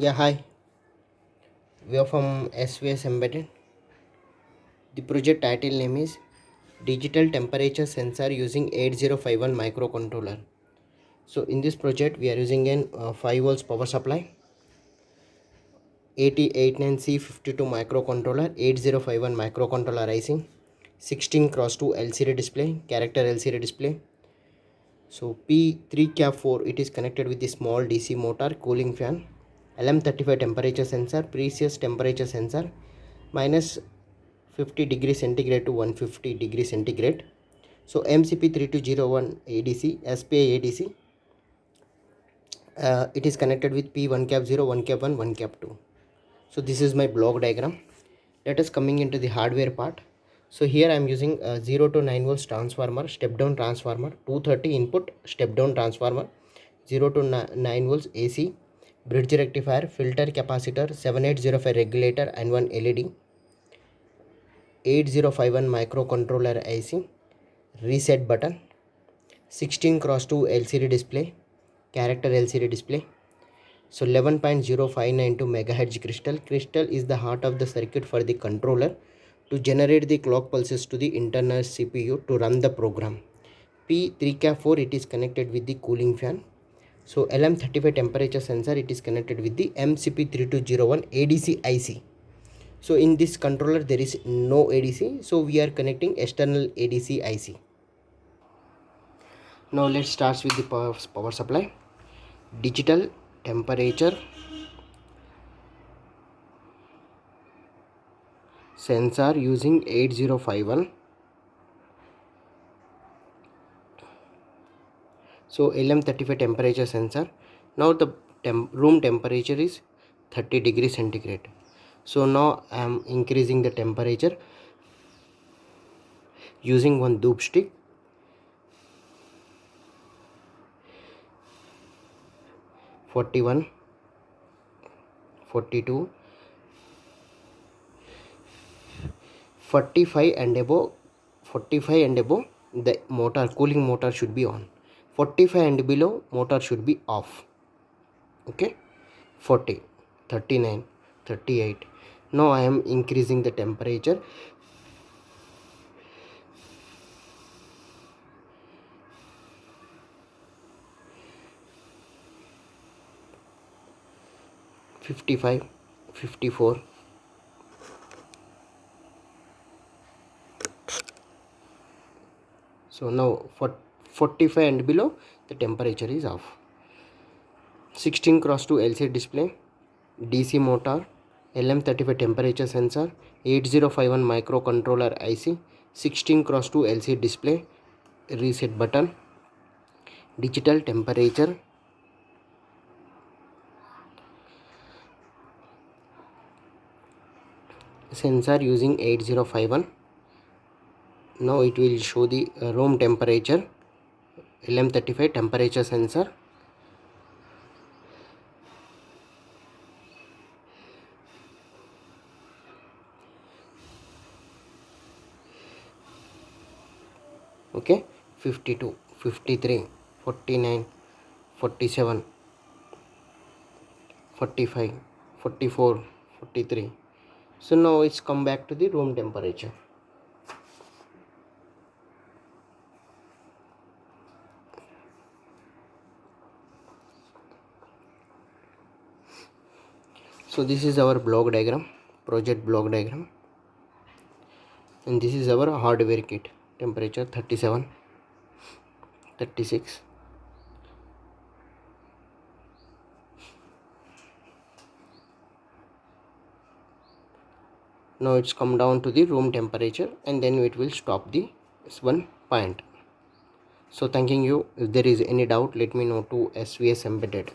Yeah, hi. We are from SVS Embedded. The project title name is Digital Temperature Sensor using 8051 microcontroller. So in this project, we are using an 5 volts power supply, 8089C52 microcontroller, 8051 microcontroller IC, 16 cross 2 LCD display, character LCD display. So P3 cap 4, it is connected with the small DC motor, cooling fan, LM35 temperature sensor, precious temperature sensor, minus 50 degree centigrade to 150 degree centigrade. So MCP3201 ADC, SPI ADC, it is connected with P1 cap 0, 1 cap 1, 1 cap 2. So this is my block diagram. Let us coming into the hardware part. So here I am using a 0 to 9 volts transformer, step down transformer, 230 input step down transformer, 0 to 9 volts AC, bridge rectifier, filter capacitor, 7805 regulator and one LED, 8051 microcontroller IC, reset button, 16 cross 2 LCD display, character LCD display. So 11.0592 megahertz crystal. Crystal is the heart of the circuit for the controller to generate the clock pulses to the internal CPU to run the program. P3CAP4, it is connected with the cooling fan. So LM35 temperature sensor, it is connected with the MCP3201 ADC IC. So in this controller there is no ADC, so we are connecting external ADC IC. Now let's start with the power supply. Digital temperature sensor using 8051. So LM35 temperature sensor. Now the room temperature is 30 degrees centigrade. So now I am increasing the temperature using one doop stick. 41, 42, 45 and above. 45 and above, the motor, cooling motor should be on. 45 and below, motor should be off. Okay, 40, 39, 38. Now I am increasing the temperature. 55, 54. So now for 45 and below, the temperature is off. 16 cross 2 LCD display, DC motor, LM35 temperature sensor, 8051 microcontroller IC, 16 cross 2 LCD display, reset button, digital temperature sensor using 8051. Now it will show the room temperature, LM35 temperature sensor. Okay, 52, 53, 49, 47, 45, 44, 43. So now it's come back to the room temperature. So this is our block diagram, project block diagram, and this is our hardware kit. Temperature 37, 36. Now it's come down to the room temperature, and then it will stop the one point. So thanking you. If there is any doubt, let me know to SVS Embedded.